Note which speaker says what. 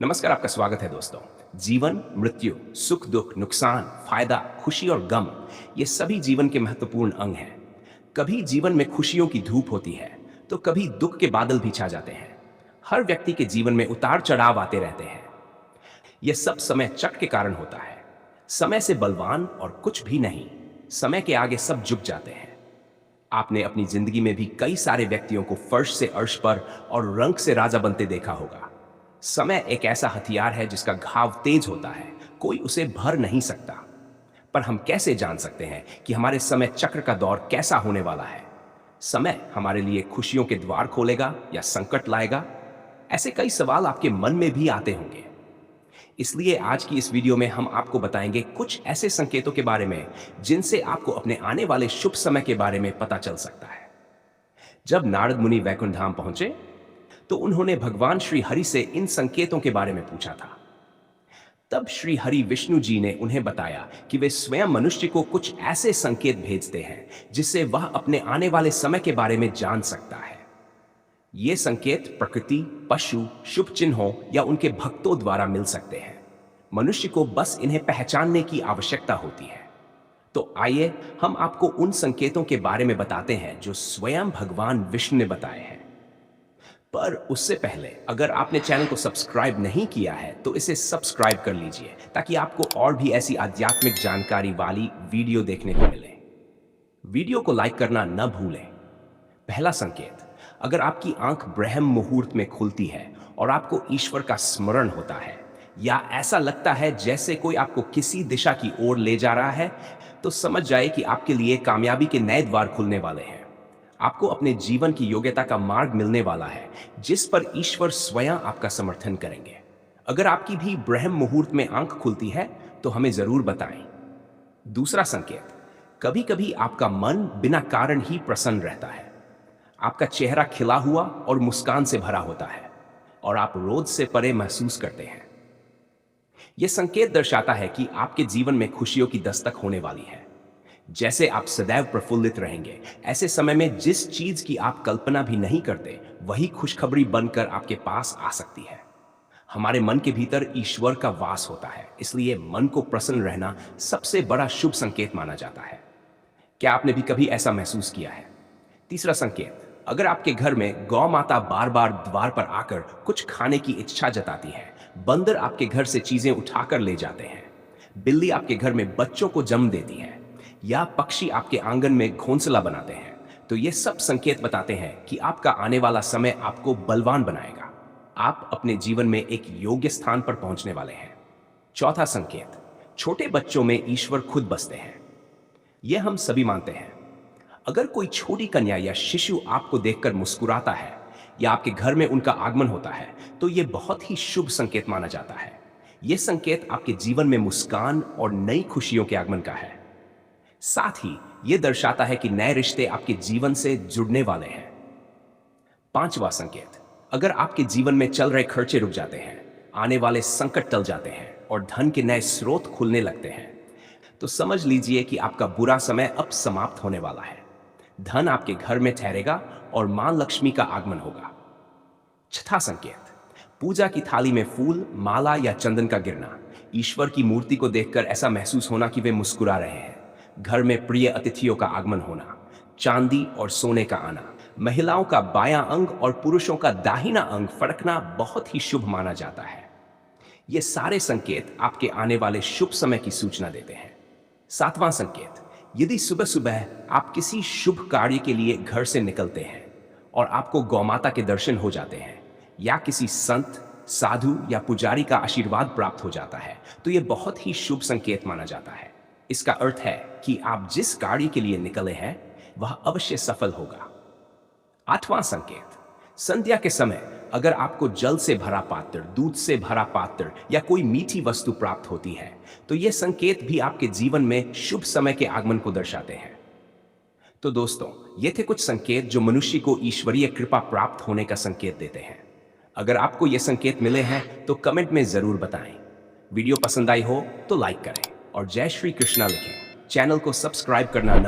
Speaker 1: नमस्कार, आपका स्वागत है दोस्तों। जीवन, मृत्यु, सुख दुख, नुकसान, फायदा, खुशी और गम, ये सभी जीवन के महत्वपूर्ण अंग हैं। कभी जीवन में खुशियों की धूप होती है, तो कभी दुख के बादल भी छा जाते हैं। हर व्यक्ति के जीवन में उतार चढ़ाव आते रहते हैं। यह सब समय चक्र के कारण होता है। समय से बलवान और कुछ भी नहीं। समय के आगे सब झुक जाते हैं। आपने अपनी जिंदगी में भी कई सारे व्यक्तियों को फर्श से अर्श पर और रंग से राजा बनते देखा होगा। समय एक ऐसा हथियार है जिसका घाव तेज होता है, कोई उसे भर नहीं सकता। पर हम कैसे जान सकते हैं कि हमारे समय चक्र का दौर कैसा होने वाला है? समय हमारे लिए खुशियों के द्वार खोलेगा या संकट लाएगा? ऐसे कई सवाल आपके मन में भी आते होंगे। इसलिए आज की इस वीडियो में हम आपको बताएंगे कुछ ऐसे संकेतों के बारे में जिनसे आपको अपने आने वाले शुभ समय के बारे में पता चल सकता है। जब नारद मुनि वैकुंठ धाम पहुंचे तो उन्होंने भगवान श्री हरि से इन संकेतों के बारे में पूछा था। तब श्री हरि विष्णु जी ने उन्हें बताया कि वे स्वयं मनुष्य को कुछ ऐसे संकेत भेजते हैं जिससे वह अपने आने वाले समय के बारे में जान सकता है। ये संकेत प्रकृति, पशु, शुभ चिन्हों या उनके भक्तों द्वारा मिल सकते हैं। मनुष्य को बस इन्हें पहचानने की आवश्यकता होती है। तो आइए हम आपको उन संकेतों के बारे में बताते हैं जो स्वयं भगवान विष्णु ने बताए हैं। पर उससे पहले अगर आपने चैनल को सब्सक्राइब नहीं किया है तो इसे सब्सक्राइब कर लीजिए ताकि आपको और भी ऐसी आध्यात्मिक जानकारी वाली वीडियो देखने को मिले। वीडियो को लाइक करना न भूलें। पहला संकेत, अगर आपकी आंख ब्रह्म मुहूर्त में खुलती है और आपको ईश्वर का स्मरण होता है या ऐसा लगता है जैसे कोई आपको किसी दिशा की ओर ले जा रहा है, तो समझ जाए कि आपके लिए कामयाबी के नए द्वार खुलने वाले हैं। आपको अपने जीवन की योग्यता का मार्ग मिलने वाला है जिस पर ईश्वर स्वयं आपका समर्थन करेंगे। अगर आपकी भी ब्रह्म मुहूर्त में आंख खुलती है तो हमें जरूर बताएं। दूसरा संकेत, कभी कभी आपका मन बिना कारण ही प्रसन्न रहता है। आपका चेहरा खिला हुआ और मुस्कान से भरा होता है और आप रोज से परे महसूस करते हैं। यह संकेत दर्शाता है कि आपके जीवन में खुशियों की दस्तक होने वाली है। जैसे आप सदैव प्रफुल्लित रहेंगे, ऐसे समय में जिस चीज की आप कल्पना भी नहीं करते वही खुशखबरी बनकर आपके पास आ सकती है। हमारे मन के भीतर ईश्वर का वास होता है, इसलिए मन को प्रसन्न रहना सबसे बड़ा शुभ संकेत माना जाता है। क्या आपने भी कभी ऐसा महसूस किया है? तीसरा संकेत, अगर आपके घर में गौ माता बार बार द्वार पर आकर कुछ खाने की इच्छा जताती है, बंदर आपके घर से चीजें उठाकर ले जाते हैं, बिल्ली आपके घर में बच्चों को जन्म देती है या पक्षी आपके आंगन में घोंसला बनाते हैं, तो ये सब संकेत बताते हैं कि आपका आने वाला समय आपको बलवान बनाएगा। आप अपने जीवन में एक योग्य स्थान पर पहुंचने वाले हैं। चौथा संकेत, छोटे बच्चों में ईश्वर खुद बसते हैं। यह हम सभी मानते हैं। अगर कोई छोटी कन्या या शिशु आपको देखकर मुस्कुराता है या आपके घर में उनका आगमन होता है तो यह बहुत ही शुभ संकेत माना जाता है। यह संकेत आपके जीवन में मुस्कान और नई खुशियों के आगमन का है। साथ ही यह दर्शाता है कि नए रिश्ते आपके जीवन से जुड़ने वाले हैं। पांचवा संकेत, अगर आपके जीवन में चल रहे खर्चे रुक जाते हैं, आने वाले संकट टल जाते हैं और धन के नए स्रोत खुलने लगते हैं, तो समझ लीजिए कि आपका बुरा समय अब समाप्त होने वाला है। धन आपके घर में ठहरेगा और मां लक्ष्मी का आगमन होगा। छठा संकेत, पूजा की थाली में फूल, माला या चंदन का गिरना। ईश्वर की मूर्ति को देखकर ऐसा महसूस होना कि वे मुस्कुरा रहे हैं। घर में प्रिय अतिथियों का आगमन होना, चांदी और सोने का आना, महिलाओं का बायां अंग और पुरुषों का दाहिना अंग फड़कना बहुत ही शुभ माना जाता है। ये सारे संकेत आपके आने वाले शुभ समय की सूचना देते हैं। सातवां संकेत, यदि सुबह सुबह आप किसी शुभ कार्य के लिए घर से निकलते हैं और आपको गौमाता के दर्शन हो जाते हैं या किसी संत, साधु या पुजारी का आशीर्वाद प्राप्त हो जाता है, तो यह बहुत ही शुभ संकेत माना जाता है। इसका अर्थ है कि आप जिस कार्य के लिए निकले हैं वह अवश्य सफल होगा। आठवां संकेत, संध्या के समय अगर आपको जल से भरा पात्र, दूध से भरा पात्र या कोई मीठी वस्तु प्राप्त होती है तो यह संकेत भी आपके जीवन में शुभ समय के आगमन को दर्शाते हैं। तो दोस्तों, ये थे कुछ संकेत जो मनुष्य को ईश्वरीय कृपा प्राप्त होने का संकेत देते हैं। अगर आपको ये संकेत मिले हैं तो कमेंट में जरूर बताएं। वीडियो पसंद आई हो तो लाइक करें और जय श्री कृष्णा लिखें। चैनल को सब्सक्राइब करना न